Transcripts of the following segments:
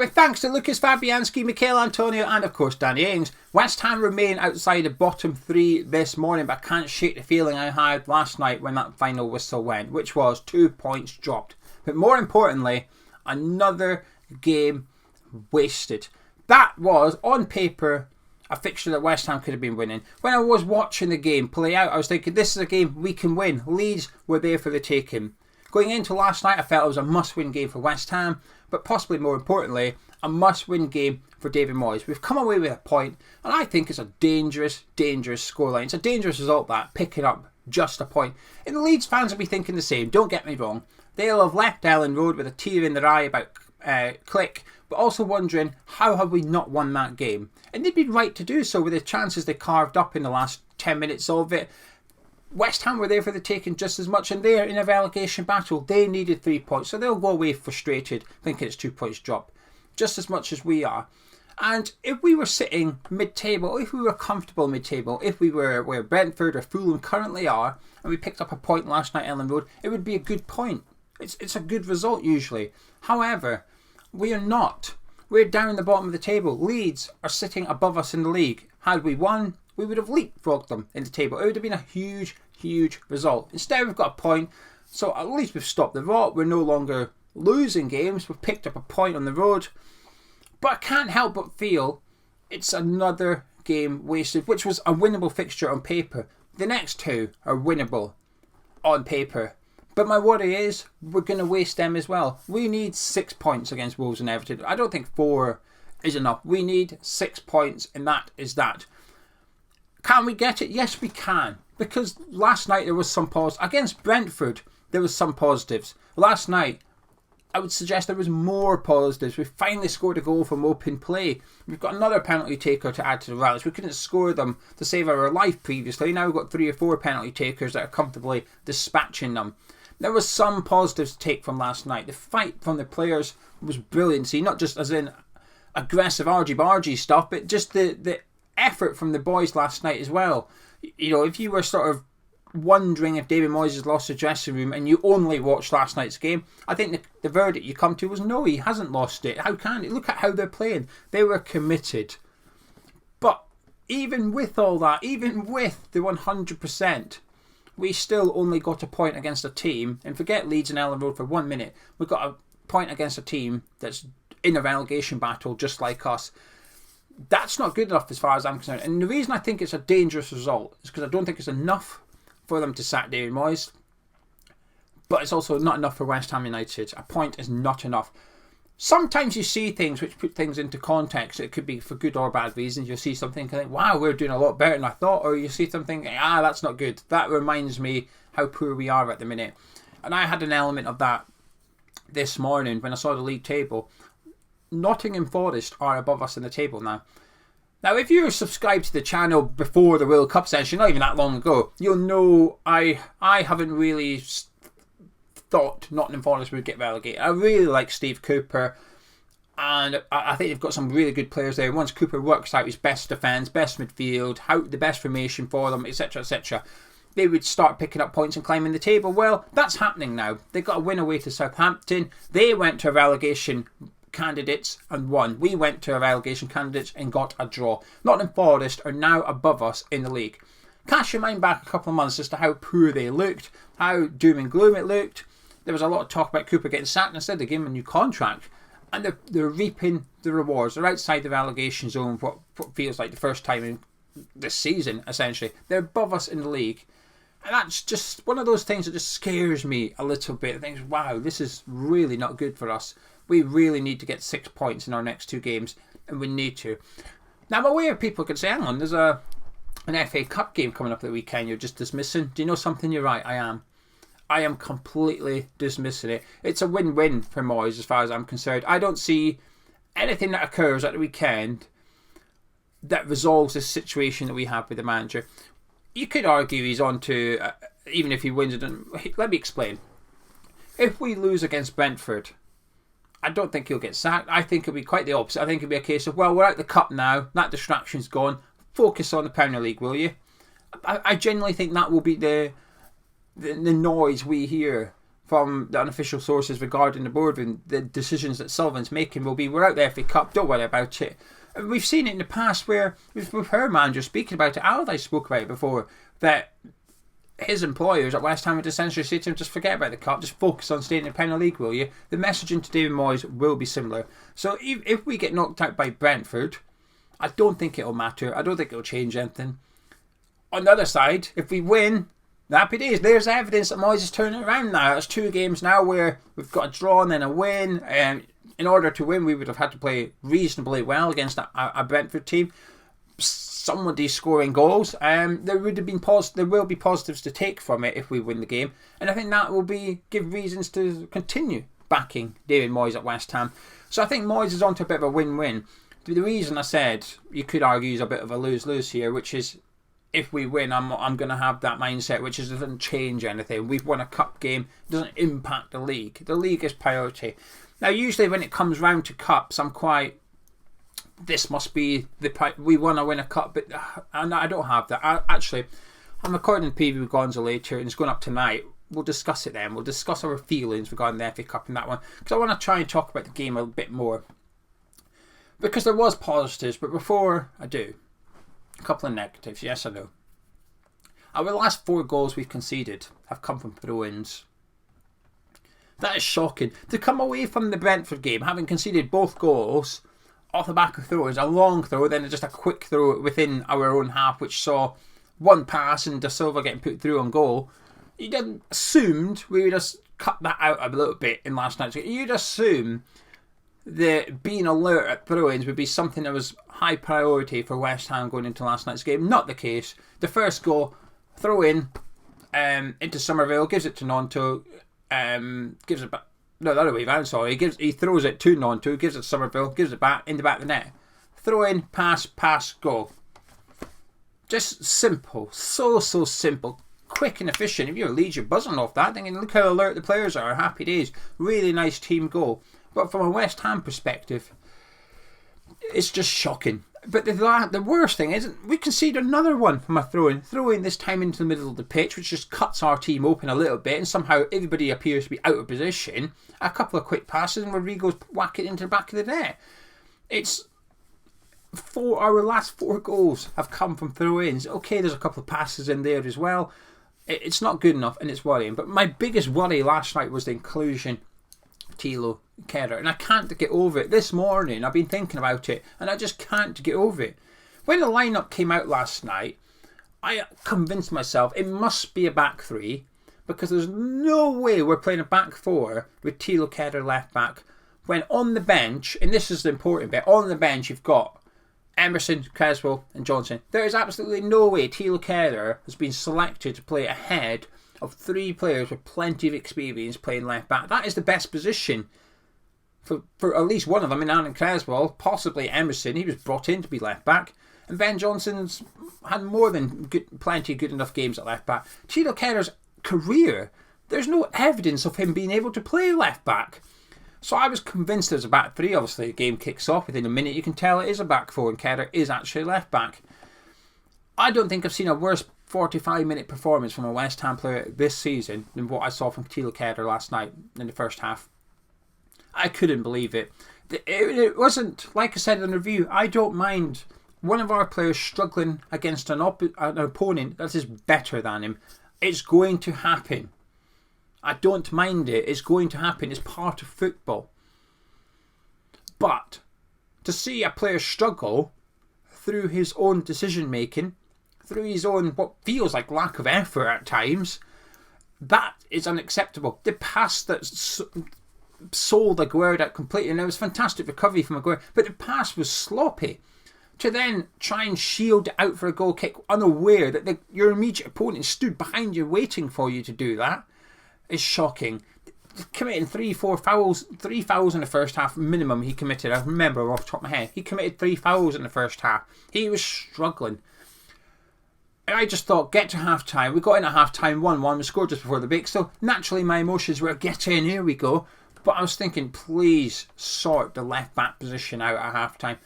With thanks to Lucas Fabianski, Michael Antonio and of course Danny Ings, West Ham remain outside the bottom three this morning, but I can't shake the feeling I had last night when that final whistle went, which was 2 points dropped. But more importantly, another game wasted. That was, on paper, a fixture that West Ham could have been winning. When I was watching the game play out, I was thinking, this is a game we can win. Leeds were there for the taking. Going into last night, I felt it was a must-win game for West Ham, but possibly more importantly, a must-win game for David Moyes. We've come away with a point, and I think it's a dangerous, dangerous scoreline. It's a dangerous result, that, picking up just a point. And the Leeds fans will be thinking the same, don't get me wrong. They'll have left Ellen Road with a tear in their eye about Click, but also wondering, how have we not won that game? And they'd be right to do so with the chances they carved up in the last 10 minutes of it. West Ham were there for the taking just as much, and they're in a relegation battle. They needed 3 points, so they'll go away frustrated, thinking it's 2 points drop, just as much as we are. And if we were sitting mid-table, if we were comfortable mid-table, if we were where Brentford or Fulham currently are, and we picked up a point last night at Ellen Road, it would be a good point. It's a good result usually. However, we are not. We're down the bottom of the table. Leeds are sitting above us in the league. Had we won, we would have leapfrogged them in the table. It would have been a huge, huge result. Instead, we've got a point, so at least we've stopped the rot. We're no longer losing games. We've picked up a point on the road. But I can't help but feel it's another game wasted, which was a winnable fixture on paper. The next two are winnable on paper. But my worry is we're going to waste them as well. We need 6 points against Wolves and Everton. I don't think 4 is enough. We need 6 points, and that is that. Can we get it? Yes, we can. Because last night there was some positives. Against Brentford, there was some positives. Last night, I would suggest there was more positives. We finally scored a goal from open play. We've got another penalty taker to add to the rallies. We couldn't score them to save our life previously. Now we've got 3 or 4 penalty takers that are comfortably dispatching them. There was some positives to take from last night. The fight from the players was brilliant. See, not just as in aggressive argy-bargy stuff, but just the effort from the boys last night as well. You know, if you were sort of wondering if David Moyes has lost the dressing room and you only watched last night's game, I think the verdict you come to was no, he hasn't lost it. How can he? Look at how they're playing. They were committed. But even with all that, even with the 100%, we still only got a point against a team, and forget Leeds and Ellen Road for 1 minute, we got a point against a team that's in a relegation battle just like us. That's not good enough as far as I'm concerned. And the reason I think it's a dangerous result is because I don't think it's enough for them to sack David Moyes, but it's also not enough for West Ham United. A point is not enough. Sometimes you see things which put things into context. It could be for good or bad reasons. You'll see something and think, wow, we're doing a lot better than I thought. Or you see something, that's not good. That reminds me how poor we are at the minute. And I had an element of that this morning when I saw the league table. Nottingham Forest are above us in the table now. Now, if you were subscribed to the channel before the World Cup session, not even that long ago, you'll know I haven't really thought Nottingham Forest would get relegated. I really like Steve Cooper, and I think they've got some really good players there. Once Cooper works out his best defence, best midfield, how the best formation for them, etc., etc., they would start picking up points and climbing the table. Well, that's happening now. They got a win away to Southampton. They went to a relegation candidates and won. We went to a relegation candidates and got a draw. Nottingham Forest are now above us in the league. Cast your mind back a couple of months as to how poor they looked, how doom and gloom it looked. There was a lot of talk about Cooper getting sacked. Instead, they gave him a new contract, and they're reaping the rewards. They're outside the relegation zone for what feels like the first time in this season, essentially. They're above us in the league. And that's just one of those things that just scares me a little bit. I think, wow, this is really not good for us. We really need to get 6 points in our next 2 games, and we need to. Now, I'm aware people could say, hang on, there's an FA Cup game coming up the weekend you're just dismissing. Do you know something? You're right, I am. I am completely dismissing it. It's a win-win for Moyes as far as I'm concerned. I don't see anything that occurs at the weekend that resolves this situation that we have with the manager. You could argue he's on to, even if he wins it. Let me explain. If we lose against Brentford, I don't think he'll get sacked. I think it'll be quite the opposite. I think it'll be a case of, well, we're out the cup now. That distraction's gone. Focus on the Premier League, will you? I genuinely think that will be the noise we hear from the unofficial sources regarding the board and the decisions that Sullivan's making will be, we're out there for the Cup, don't worry about it. And we've seen it in the past where we've heard managers speaking about it. Allardyce spoke about it before, that his employers at West Ham would essentially say to him, just forget about the Cup, just focus on staying in the Premier League, will you? The messaging to David Moyes will be similar. So if we get knocked out by Brentford, I don't think it'll matter. I don't think it'll change anything. On the other side, if we win, happy days. There's evidence that Moyes is turning around now. There's 2 games now where we've got a draw and then a win. In order to win, we would have had to play reasonably well against a Brentford team. Somebody scoring goals. There will be positives to take from it if we win the game, and I think that will give reasons to continue backing David Moyes at West Ham. So I think Moyes is onto a bit of a win-win. The reason I said you could argue is a bit of a lose-lose here, which is if we win, I'm going to have that mindset, which is it doesn't change anything. We've won a cup game, it doesn't impact the league. The league is priority. Now, usually when it comes round to cups, this must be we want to win a cup, but I don't have that. I'm recording PV with Gonzo later, and it's going up tonight. We'll discuss it then. We'll discuss our feelings regarding the FA Cup in that one, because I want to try and talk about the game a bit more, because there was positives. But before I do, a couple of negatives. Yes, I know. Our last 4 goals we've conceded have come from throw-ins. That is shocking. To come away from the Brentford game having conceded both goals off the back of throw-ins, a long throw, then just a quick throw within our own half, which saw one pass and Da Silva getting put through on goal. You'd assumed we would just cut that out a little bit in last night's game. You'd assume that being alert at throw-ins would be something that was high priority for West Ham going into last night's game. Not the case. The first goal, throw-in into Somerville, gives it to Nonto, gives it back. No, the other way around, sorry. He throws it to Nonto, gives it to Somerville, gives it back in the back of the net. Throw in, pass, goal. Just simple. So simple. Quick and efficient. If you're Leeds, you're buzzing off that, thinking, look how alert the players are. Happy days. Really nice team goal. But from a West Ham perspective, it's just shocking. But the worst thing is, we concede another one from a throw-in. Throw-in this time into the middle of the pitch, which just cuts our team open a little bit, and somehow everybody appears to be out of position. A couple of quick passes, and Rodrigo's whack it into the back of the net. Our last 4 goals have come from throw-ins. Okay, there's a couple of passes in there as well. It's not good enough, and it's worrying. But my biggest worry last night was the inclusion of Thilo Kehrer, and I can't get over it. This morning I've been thinking about it, and I just can't get over it. When the lineup came out last night, I convinced myself it must be a back 3, because there's no way we're playing a back 4 with Thilo Kehrer left back, when on the bench, and this is the important bit, on the bench you've got Emerson, Creswell and Johnson. There is absolutely no way Thilo Kehrer has been selected to play ahead of 3 players with plenty of experience playing left back. That is the best position for at least one of them, in Aaron Creswell, possibly Emerson. He was brought in to be left back, and Ben Johnson's had more than plenty of good enough games at left back. Thilo Kehler's career, there's no evidence of him being able to play left back. So I was convinced there's a back 3. Obviously the game kicks off within a minute, you can tell it is a back 4 and Kehrer is actually left back. I don't think I've seen a worse 45-minute performance from a West Ham player this season than what I saw from Thilo Kehrer last night in the first half. I couldn't believe it. It wasn't, like I said in the review, I don't mind one of our players struggling against an opponent that is better than him. It's going to happen. I don't mind it. It's going to happen. It's part of football. But to see a player struggle through his own decision making, through his own what feels like lack of effort at times, that is unacceptable. The pass that sold Aguero out completely, and it was fantastic recovery from Aguero, but the pass was sloppy. To then try and shield it out for a goal kick, unaware that your immediate opponent stood behind you waiting for you to do that, is shocking. Committing 3-4 fouls, 3 fouls in the first half minimum he committed. I remember off the top of my head. He committed 3 fouls in the first half. He was struggling. And I just thought, get to half time. We got in at half time 1-1. We scored just before the break. So naturally my emotions were, get in, here we go. But I was thinking, please sort the left back position out at half time.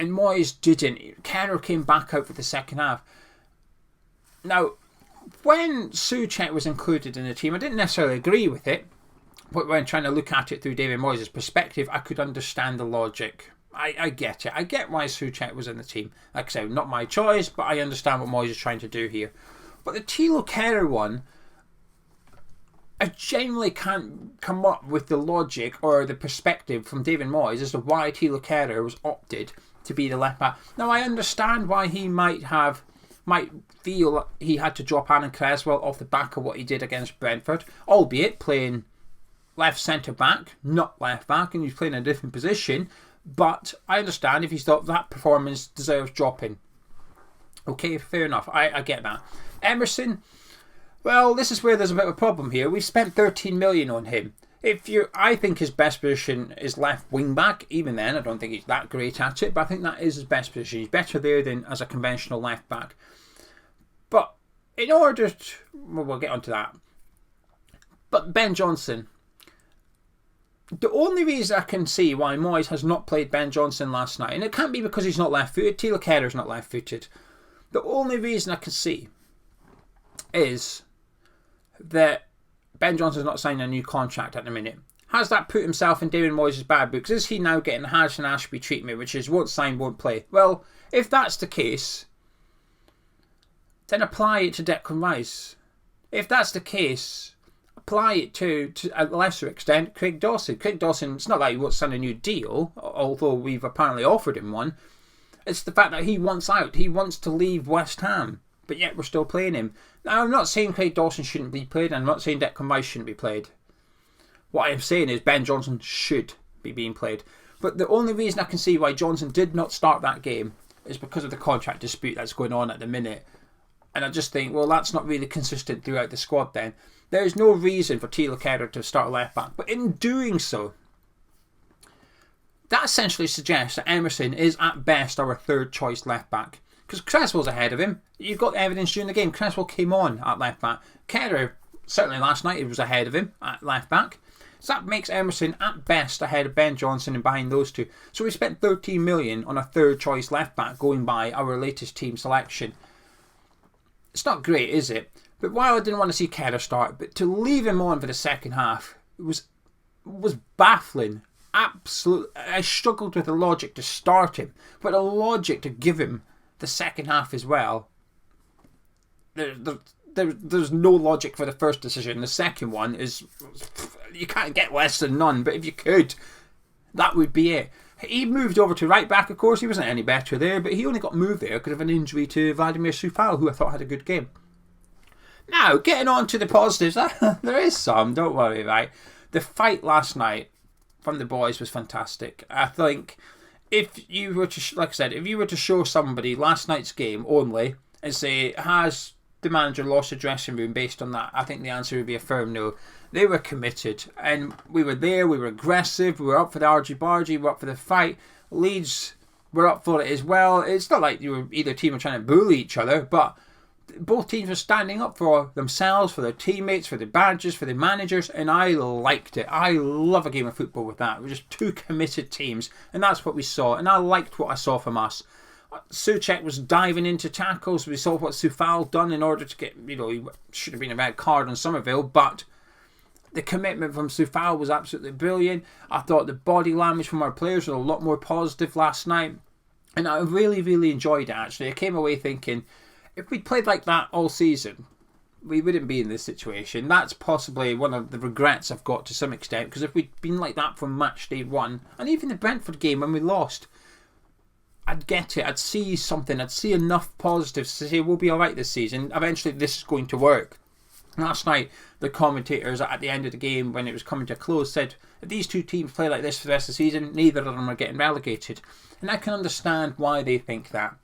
And Moyes didn't. Kehrer came back out for the second half. Now, when Souček was included in the team, I didn't necessarily agree with it, but when trying to look at it through David Moyes' perspective, I could understand the logic. I get it. I get why Souček was in the team. Like I said, not my choice, but I understand what Moyes is trying to do here. But the Thilo Kehrer one, I genuinely can't come up with the logic or the perspective from David Moyes as to why Thilo Kehrer was opted to be the left back. Now, I understand why he might feel he had to drop Aaron Cresswell off the back of what he did against Brentford, albeit playing left centre back, not left back, and he's playing in a different position. But I understand if he thought that performance deserves dropping. Okay, fair enough. I get that. Emerson, well, this is where there's a bit of a problem here. We've spent 13 million on him. I think his best position is left wing back. Even then, I don't think he's that great at it, but I think that is his best position. He's better there than as a conventional left back. But in order to, well, we'll get onto that. But Ben Johnson, the only reason I can see why Moyes has not played Ben Johnson last night, and it can't be because he's not left-footed. Thilo Kehler's not left-footed. The only reason I can see is that Ben Johnson's not signing a new contract at the minute. Has that put himself in David Moyes' bad books? Is he now getting Hudson Ashby treatment, which is won't sign, won't play? Well, if that's the case, then apply it to Declan Rice. If that's the case, apply it to a lesser extent Craig Dawson. Craig Dawson, it's not like he won't sign a new deal, although we've apparently offered him one. It's the fact that he wants out. He wants to leave West Ham, but yet we're still playing him. Now, I'm not saying Craig Dawson shouldn't be played, and I'm not saying Declan Rice shouldn't be played. What I'm saying is Ben Johnson should be being played. But the only reason I can see why Johnson did not start that game is because of the contract dispute that's going on at the minute. And I just think, well, that's not really consistent throughout the squad then. There is no reason for Thilo Kehrer to start left back. But in doing so, that essentially suggests that Emerson is at best our third choice left back. Because Cresswell's ahead of him. You've got evidence during the game. Cresswell came on at left back. Kehrer, certainly last night, he was ahead of him at left back. So that makes Emerson at best ahead of Ben Johnson and behind those two. So we spent 13 million on a third choice left back going by our latest team selection. It's not great, is it? But while I didn't want to see Kehrer start, but to leave him on for the second half was baffling. Absolutely. I struggled with the logic to start him, but the logic to give him the second half as well. There's no logic for the first decision. The second one is, you can't get less than none, but if you could, that would be it. He moved over to right back, of course. He wasn't any better there, but he only got moved there because of an injury to Vladimir Coufal, who I thought had a good game. Now, getting on to the positives, there is some, don't worry, right? The fight last night from the boys was fantastic. I think if you were to, like I said, if you were to show somebody last night's game only and say, has the manager lost the dressing room based on that, I think the answer would be a firm no. They were committed, and we were there, we were aggressive, we were up for the argy-bargy, we were up for the fight. Leeds were up for it as well. It's not like either team were trying to bully each other, but both teams were standing up for themselves, for their teammates, for their badges, for their managers, and I liked it. I love a game of football with that. We're just two committed teams, and that's what we saw, and I liked what I saw from us. Souček was diving into tackles. We saw what Coufal done in order to get, he should have been a red card on Somerville, but the commitment from Coufal was absolutely brilliant. I thought the body language from our players was a lot more positive last night, and I really, really enjoyed it actually. I came away thinking, if we'd played like that all season, we wouldn't be in this situation. That's possibly one of the regrets I've got to some extent, because if we'd been like that from match day one, and even the Brentford game when we lost, I'd get it. I'd see something. I'd see enough positives to say we'll be alright this season. Eventually this is going to work. Last night, the commentators at the end of the game, when it was coming to a close, said, if these two teams play like this for the rest of the season, neither of them are getting relegated. And I can understand why they think that.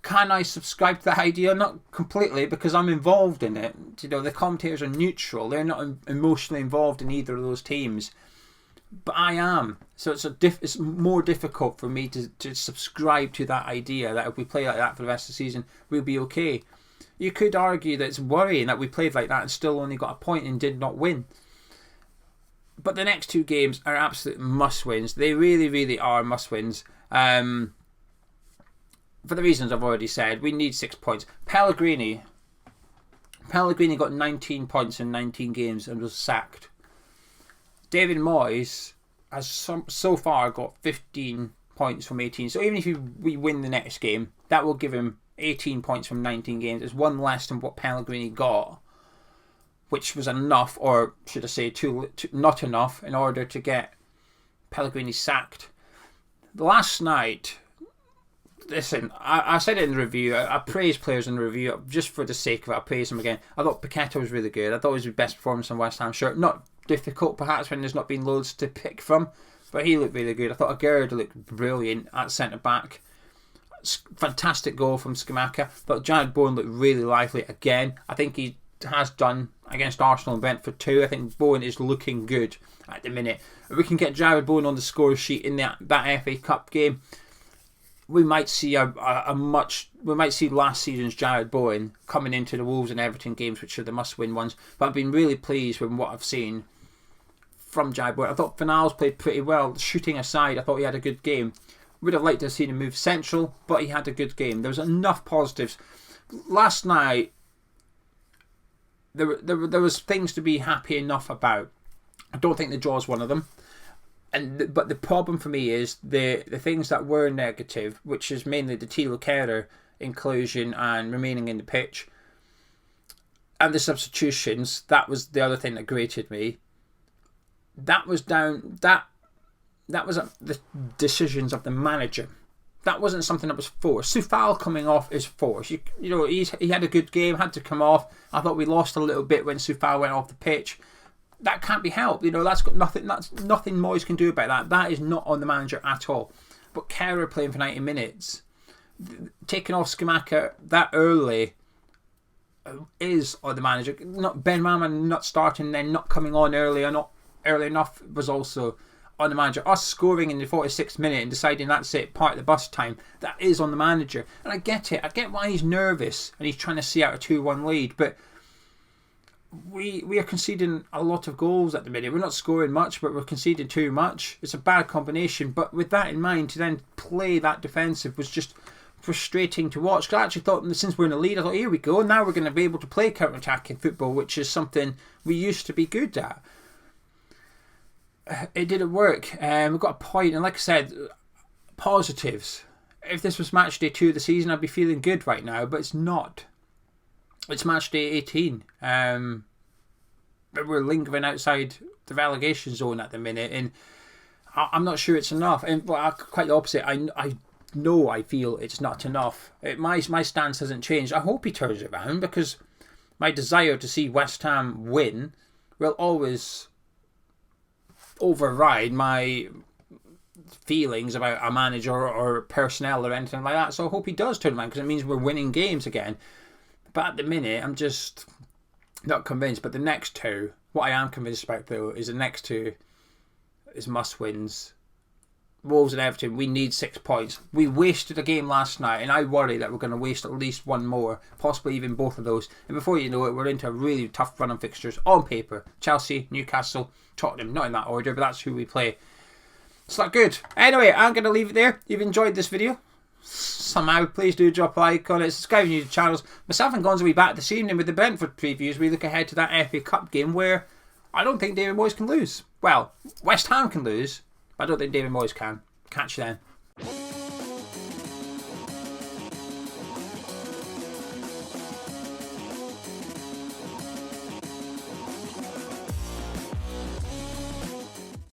Can I subscribe to that idea? Not completely, because I'm involved in it. The commentators are neutral. They're not emotionally involved in either of those teams. But I am. So it's more difficult for me to subscribe to that idea that if we play like that for the rest of the season, we'll be okay. You could argue that it's worrying that we played like that and still only got a point and did not win. But the next two games are absolute must-wins. They really, really are must-wins. For the reasons I've already said, we need 6 points. Pellegrini Pellegrini got 19 points in 19 games and was sacked. David Moyes has so far got 15 points from 18. So even if we win the next game, that will give him 18 points from 19 games. It's one less than what Pellegrini got, which was enough, or should I say not enough, in order to get Pellegrini sacked. Last night, listen, I said it in the review, I praise players in the review, just for the sake of it, I praise them again. I thought Paqueta was really good. I thought it was the best performance on West Ham shirt. Not difficult, perhaps, when there's not been loads to pick from, but he looked really good. I thought Aguerd looked brilliant at centre-back. Fantastic goal from Scamacca. I thought Jared Bowen looked really lively again. I think he has done against Arsenal and Brentford too. I think Bowen is looking good at the minute. If we can get Jared Bowen on the score sheet in that FA Cup game, we might see we might see last season's Jared Bowen coming into the Wolves and Everton games, which are the must-win ones. But I've been really pleased with what I've seen from Jared Bowen. I thought Finals played pretty well. Shooting aside, I thought he had a good game. Would have liked to have seen him move central, but he had a good game. There was enough positives. Last night, there was things to be happy enough about. I don't think the draw is one of them. But the problem for me is the things that were negative, which is mainly the Tilo Kehrer inclusion and remaining in the pitch, and the substitutions. That was the other thing that grated me. That was down. That was the decisions of the manager. That wasn't something that was forced. Soufal coming off is forced. You know, he had a good game, had to come off. I thought we lost a little bit when Soufal went off the pitch. That can't be helped. You know, that's nothing Moyes can do about that. That is not on the manager at all. But Kehrer playing for 90 minutes, taking off Scamacca that early, is on the manager. Not Ben Rama not starting, then not coming on early or not early enough was also on the manager. Us scoring in the 46th minute and deciding that's it, part of the bus time, that is on the manager. And I get it. I get why he's nervous and he's trying to see out a 2-1 lead, but we are conceding a lot of goals at the minute. We're not scoring much, but we're conceding too much. It's a bad combination. But with that in mind, to then play that defensive was just frustrating to watch. Because I actually thought, since we're in the lead, I thought, here we go. Now we're going to be able to play counter-attacking football, which is something we used to be good at. It didn't work. We've got a point, and like I said, positives. If this was match day 2 of the season, I'd be feeling good right now, but it's not. It's match day 18. We're lingering outside the relegation zone at the minute, and I'm not sure it's enough. And quite the opposite. I feel it's not enough. My stance hasn't changed. I hope he turns it around, because my desire to see West Ham win will always override my feelings about a manager or personnel or anything like that. So I hope he does turn around, because it means we're winning games again. But at the minute, I'm just not convinced. But the next two, what I am convinced about though, is the next two is must-wins. Wolves and Everton, we need 6 points. We wasted a game last night, and I worry that we're going to waste at least one more, possibly even both of those. And before you know it, we're into a really tough run of fixtures on paper. Chelsea, Newcastle, Tottenham, not in that order, but that's who we play. It's not good. Anyway, I'm going to leave it there. You've enjoyed this video somehow, please do drop a like on it, subscribe to the channels. Myself and Gonzo will be back this evening with the Brentford previews. We look ahead to that FA Cup game where I don't think David Moyes can lose. Well, West Ham can lose, but I don't think David Moyes can. Catch you then.